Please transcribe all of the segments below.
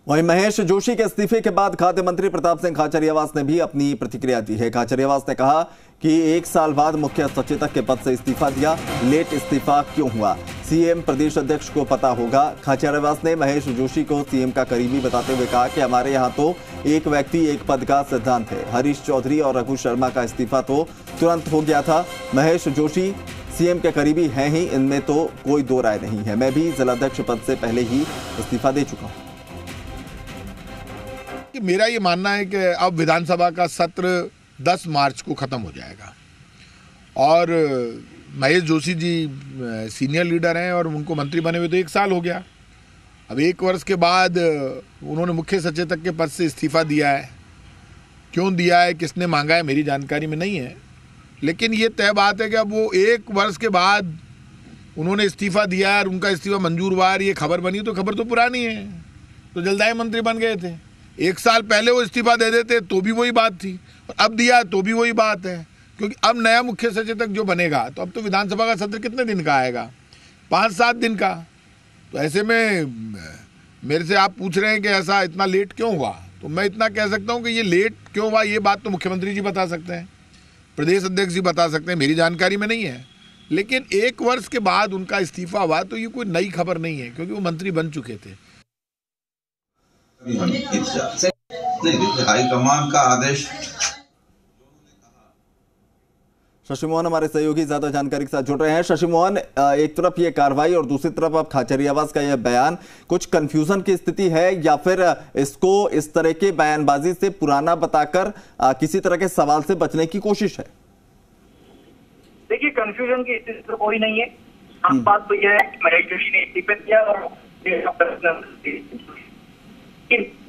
वहीं महेश जोशी के इस्तीफे के बाद खाद्य मंत्री प्रताप सिंह खाचरियावास ने भी अपनी प्रतिक्रिया दी है। खाचरियावास ने कहा कि 1 साल बाद मुख्य सचेतक के पद से इस्तीफा दिया, लेट इस्तीफा क्यों हुआ, सीएम प्रदेश अध्यक्ष को पता होगा। खाचरियावास ने महेश जोशी को सीएम का करीबी बताते हुए कहा कि हमारे यहाँ तो एक व्यक्ति एक पद का सिद्धांत है। हरीश चौधरी और रघु शर्मा का इस्तीफा तो तुरंत हो गया था। महेश जोशी सीएम के करीबी हैं ही, इनमें तो कोई दो राय नहीं है। मैं भी जिलाध्यक्ष पद से पहले ही इस्तीफा दे चुका हूं। मेरा ये मानना है कि अब विधानसभा का सत्र 10 मार्च को खत्म हो जाएगा और महेश जोशी जी सीनियर लीडर हैं और उनको मंत्री बने हुए तो 1 साल हो गया। अब 1 वर्ष के बाद उन्होंने मुख्य सचेतक के पद से इस्तीफा दिया है। क्यों दिया है, किसने मांगा है, मेरी जानकारी में नहीं है, लेकिन ये तय बात है कि अब वो 1 वर्ष के बाद उन्होंने इस्तीफा दिया और उनका इस्तीफा मंजूर हुआ, ये खबर बनी तो खबर तो पुरानी है, तो जल्दाई मंत्री बन गए थे। 1 साल पहले वो इस्तीफा दे देते तो भी वही बात थी, और अब दिया तो भी वही बात है, क्योंकि अब नया मुख्य सचेतक जो बनेगा तो अब तो विधानसभा का सत्र कितने दिन का आएगा, 5-7 दिन का। तो ऐसे में मेरे से आप पूछ रहे हैं कि ऐसा इतना लेट क्यों हुआ, तो मैं इतना कह सकता हूं कि ये लेट क्यों हुआ ये बात तो मुख्यमंत्री जी बता सकते हैं, प्रदेश अध्यक्ष जी बता सकते हैं, मेरी जानकारी में नहीं है। लेकिन 1 वर्ष के बाद उनका इस्तीफा हुआ तो ये कोई नई खबर नहीं है, क्योंकि वो मंत्री बन चुके थे। हाईकमान का आदेश। शशि मोहन हमारे सहयोगी ज्यादा जानकारी के साथ जुड़ रहे हैं। शशि मोहन, एक तरफ ये कार्रवाई और दूसरी तरफ अब खाचरियावास का यह बयान, कुछ कंफ्यूजन की स्थिति है या फिर इसको इस तरह के बयानबाजी से पुराना बताकर किसी तरह के सवाल से बचने की कोशिश है? देखिए, कंफ्यूजन की स्थिति तो कोई नहीं है। हम बात तो यह है कि महेश जोशी ने इस्तीफा दिया और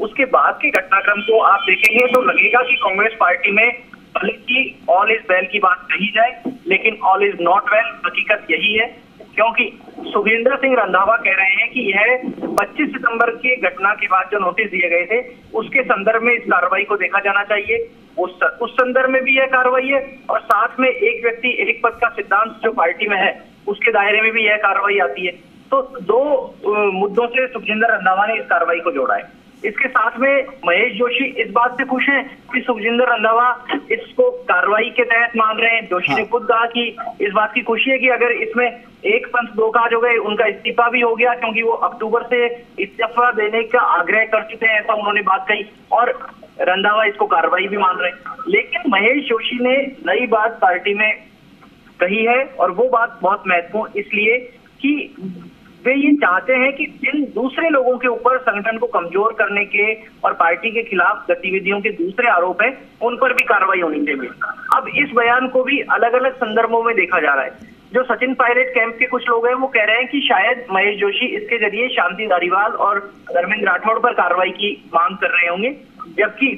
उसके बाद के घटनाक्रम को आप देखेंगे तो लगेगा कि कांग्रेस पार्टी में भले ही ऑल इज वेल की बात कही जाए, लेकिन ऑल इज नॉट वेल हकीकत यही है, क्योंकि सुखजिंदर सिंह रंधावा कह रहे हैं कि यह 25 सितंबर की घटना के बाद जो नोटिस दिए गए थे उसके संदर्भ में इस कार्रवाई को देखा जाना चाहिए। उस संदर्भ में भी यह कार्रवाई है और साथ में एक व्यक्ति एक पद का सिद्धांत जो पार्टी में है उसके दायरे में भी यह कार्रवाई आती है। तो 2 मुद्दों से सुखजिंदर रंधावा ने इस कार्रवाई को जोड़ा है। इसके साथ में महेश जोशी इस बात से खुश हैं कि सुखजिंदर रंधावा इसको कार्रवाई के तहत मान रहे हैं। जोशी ने खुद कहा कि इस बात की खुशी है कि अगर इसमें 1 पंथ 2 काज हो गए, उनका इस्तीफा भी हो गया, क्योंकि वो अक्टूबर से इस्तीफा देने का आग्रह कर चुके हैं, ऐसा उन्होंने बात कही, और रंधावा इसको कार्रवाई भी मान रहे हैं। लेकिन महेश जोशी ने नई बात पार्टी में कही है और वो बात बहुत महत्वपूर्ण इसलिए कि वे ये चाहते हैं कि जिन दूसरे लोगों के ऊपर संगठन को कमजोर करने के और पार्टी के खिलाफ गतिविधियों के दूसरे आरोप हैं उन पर भी कार्रवाई होनी चाहिए। अब इस बयान को भी अलग अलग संदर्भों में देखा जा रहा है। जो सचिन पायलट कैंप के कुछ लोग हैं वो कह रहे हैं कि शायद महेश जोशी इसके जरिए शांति धारीवाल और धर्मेंद्र राठौड़ पर कार्रवाई की मांग कर रहे होंगे, जबकि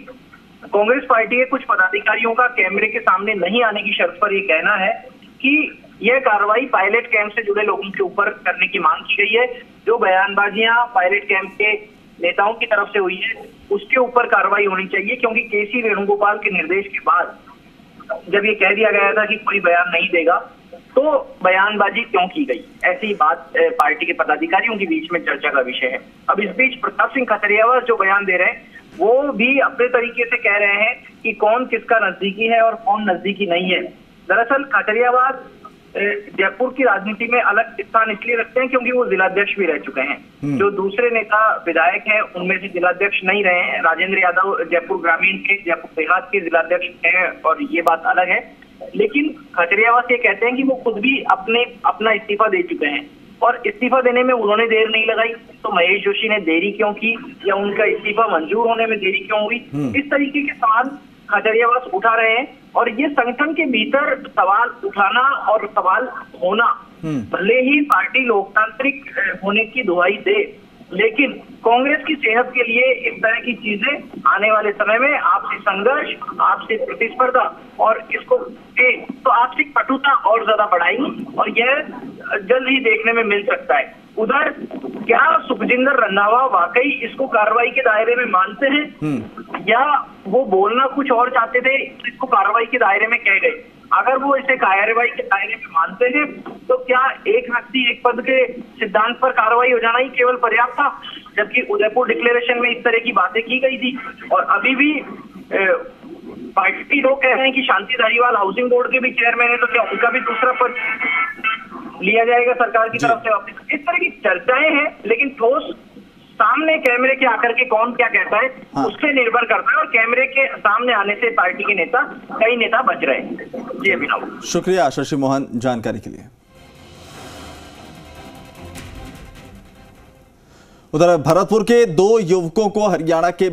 कांग्रेस पार्टी के कुछ पदाधिकारियों का कैमरे के सामने नहीं आने की शर्त पर यह कहना है कि यह कार्रवाई पायलट कैंप से जुड़े लोगों के ऊपर करने की मांग की गई है। जो बयानबाजियां पायलट कैंप के नेताओं की तरफ से हुई है उसके ऊपर कार्रवाई होनी चाहिए, क्योंकि केसी वेणुगोपाल के निर्देश के बाद जब ये कह दिया गया था कि कोई बयान नहीं देगा तो बयानबाजी क्यों की गई, ऐसी बात पार्टी के पदाधिकारियों के बीच में चर्चा का विषय है। अब इस बीच प्रताप सिंह खाचरियावास जो बयान दे रहे हैं वो भी अपने तरीके से कह रहे हैं कि कौन किसका नजदीकी है और कौन नजदीकी नहीं है। दरअसल खाचरियावास जयपुर की राजनीति में अलग स्थान इसलिए रखते हैं क्योंकि वो जिलाध्यक्ष भी रह चुके हैं। जो दूसरे नेता विधायक हैं उनमें से जिलाध्यक्ष नहीं रहे हैं। राजेंद्र यादव जयपुर ग्रामीण के, जयपुर देहात के जिलाध्यक्ष हैं और ये बात अलग है। लेकिन खाचरियावास ये कहते हैं कि वो खुद भी अपना इस्तीफा दे चुके हैं और इस्तीफा देने में उन्होंने देर नहीं लगाई, तो महेश जोशी ने देरी क्यों की या उनका इस्तीफा मंजूर होने में देरी क्यों हुई, इस तरीके के सवाल खाचरियावास उठा रहे हैं। और ये संगठन के भीतर सवाल उठाना और सवाल होना, भले ही पार्टी लोकतांत्रिक होने की दुहाई दे, लेकिन कांग्रेस की सेहत के लिए इस तरह की चीजें आने वाले समय में आपसी संघर्ष, आपसी प्रतिस्पर्धा और इसको तो आपसी कटुता और ज्यादा बढ़ाएंगी और यह जल्द ही देखने में मिल सकता है। उधर क्या सुखजिंदर रंधावा वाकई इसको कार्रवाई के दायरे में मानते हैं या वो बोलना कुछ और चाहते थे, इसको कार्रवाई के दायरे में कह गए। अगर वो इसे कार्रवाई के दायरे में मानते हैं तो क्या एक व्यक्ति एक पद के सिद्धांत पर कार्रवाई हो जाना ही केवल पर्याप्त था, जबकि उदयपुर डिक्लेरेशन में इस तरह की बातें की गई थी। और अभी भी पार्टी लोग कह रहे हैं कि शांति धारीवाल हाउसिंग बोर्ड के भी चेयरमैन है, तो क्या उनका भी दूसरा पद लिया जाएगा सरकार की तरफ से वापस? इस तरह की चर्चाएं हैं, लेकिन ठोस सामने कैमरे के आकर के कौन क्या कहता है उससे निर्भर करता है। और कैमरे के सामने आने से पार्टी के नेता, कई नेता बच रहे हैं। जी अभिनव, शुक्रिया शशि मोहन जानकारी के लिए। उधर भरतपुर के 2 युवकों को हरियाणा के